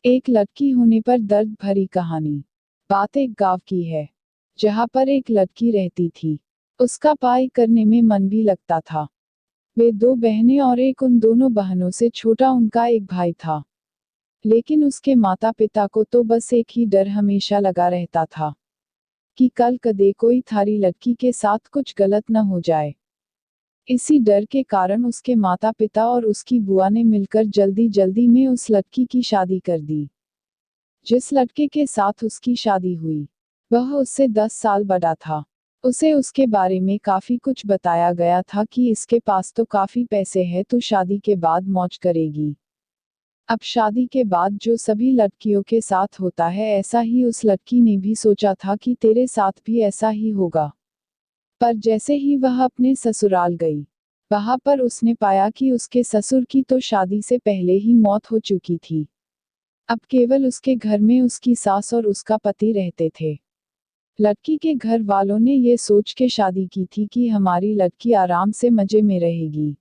एक लड़की होने पर दर्द भरी कहानी। बात एक गांव की है, जहां पर एक लड़की रहती थी। उसका पढ़ाई करने में मन भी लगता था। वे दो बहनें और एक उन दोनों बहनों से छोटा उनका एक भाई था। लेकिन उसके माता पिता को तो बस एक ही डर हमेशा लगा रहता था कि कल कदे कोई थारी लड़की के साथ कुछ गलत न हो जाए। इसी डर के कारण उसके माता पिता और उसकी बुआ ने मिलकर जल्दी जल्दी में उस लड़की की शादी कर दी। जिस लड़के के साथ उसकी शादी हुई, वह उससे 10 साल बड़ा था। उसे उसके बारे में काफी कुछ बताया गया था कि इसके पास तो काफी पैसे हैं, तो शादी के बाद मौज करेगी। अब शादी के बाद जो सभी लड़कियों के साथ होता है, ऐसा ही उस लड़की ने भी सोचा था कि तेरे साथ भी ऐसा ही होगा। पर जैसे ही वह अपने ससुराल गई, वहां पर उसने पाया कि उसके ससुर की तो शादी से पहले ही मौत हो चुकी थी। अब केवल उसके घर में उसकी सास और उसका पति रहते थे। लड़की के घर वालों ने ये सोच के शादी की थी कि हमारी लड़की आराम से मजे में रहेगी।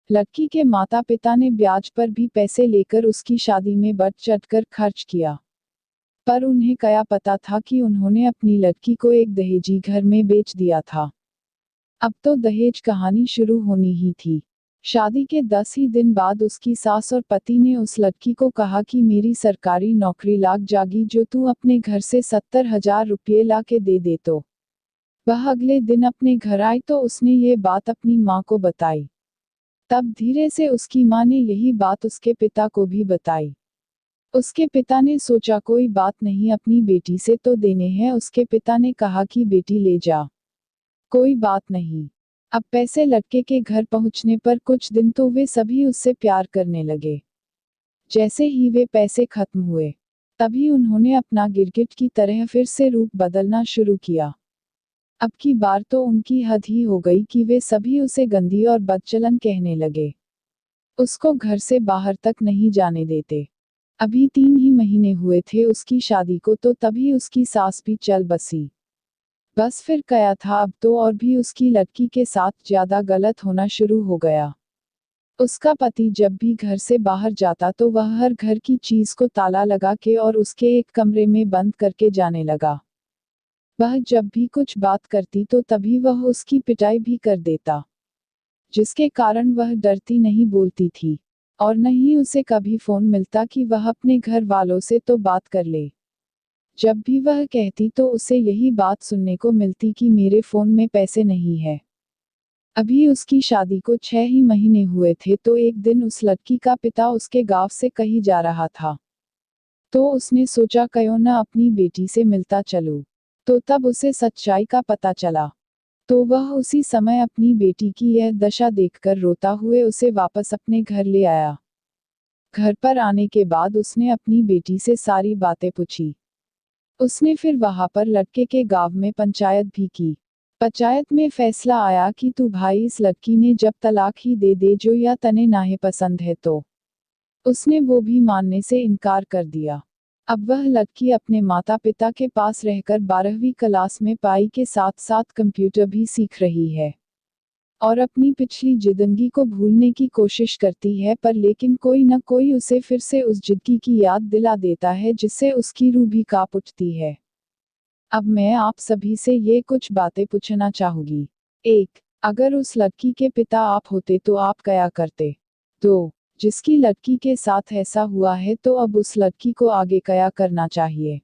लड़की के माता पिता ने ब्याज पर भी पैसे लेकर उसकी शादी में बढ़ चढ़कर खर्च किया। पर उन्हें क्या पता था कि उन्होंने अपनी लड़की को एक दहेजी घर में बेच दिया था। अब तो दहेज कहानी शुरू होनी ही थी। शादी के 10 ही दिन बाद उसकी सास और पति ने उस लड़की को कहा कि मेरी सरकारी नौकरी लग जागी जो तू अपने घर से 70,000 रुपये ला के दे दे। तो वह अगले दिन अपने घर आई तो उसने ये बात अपनी माँ को बताई। तब धीरे से उसकी माँ ने यही बात उसके पिता को भी बताई। उसके पिता ने सोचा कोई बात नहीं, अपनी बेटी से तो देने हैं। उसके पिता ने कहा कि बेटी ले जा, कोई बात नहीं। अब पैसे लड़के के घर पहुंचने पर कुछ दिन तो वे सभी उससे प्यार करने लगे। जैसे ही वे पैसे खत्म हुए, तभी उन्होंने अपना गिरगिट की तरह फिर से रूप बदलना शुरू किया। अब की बार तो उनकी हद ही हो गई कि वे सभी उसे गंदी और बदचलन कहने लगे। उसको घर से बाहर तक नहीं जाने देते। अभी 3 ही महीने हुए थे उसकी शादी को, तो तभी उसकी सास भी चल बसी। बस फिर क्या था, अब तो और भी उसकी लड़की के साथ ज्यादा गलत होना शुरू हो गया। उसका पति जब भी घर से बाहर जाता तो वह हर घर की चीज को ताला लगा के और उसके एक कमरे में बंद करके जाने लगा। वह जब भी कुछ बात करती तो तभी वह उसकी पिटाई भी कर देता, जिसके कारण वह डरती नहीं बोलती थी। और न ही उसे कभी फोन मिलता कि वह अपने घर वालों से तो बात कर ले। जब भी वह कहती तो उसे यही बात सुनने को मिलती कि मेरे फोन में पैसे नहीं है। अभी उसकी शादी को 6 ही महीने हुए थे, तो एक दिन उस लड़की का पिता उसके गांव से कहीं जा रहा था। तो उसने सोचा क्यों न अपनी बेटी से मिलता चलूं। तो तब उसे सच्चाई का पता चला। तो वह उसी समय अपनी बेटी की यह दशा देखकर रोता हुए उसे वापस अपने घर ले आया। घर पर आने के बाद उसने अपनी बेटी से सारी बातें पूछी। उसने फिर वहां पर लड़के के गांव में पंचायत भी की। पंचायत में फैसला आया कि तू भाई इस लड़की ने जब तलाक ही दे दे जो या तने नाहे पसंद है। तो उसने वो भी मानने से इनकार कर दिया। अब वह लड़की अपने माता पिता के पास रहकर 12वीं क्लास में पढ़ाई के साथ साथ कंप्यूटर भी सीख रही है। और अपनी पिछली जिंदगी को भूलने की कोशिश करती है, पर लेकिन कोई न कोई उसे फिर से उस जिंदगी की याद दिला देता है जिससे उसकी रूह भी कांप उठती है। अब मैं आप सभी से ये कुछ बातें पूछना चाहूंगी। 1. अगर उस लड़की के पिता आप होते तो आप क्या करते? 2. जिसकी लड़की के साथ ऐसा हुआ है तो अब उस लड़की को आगे क्या करना चाहिए?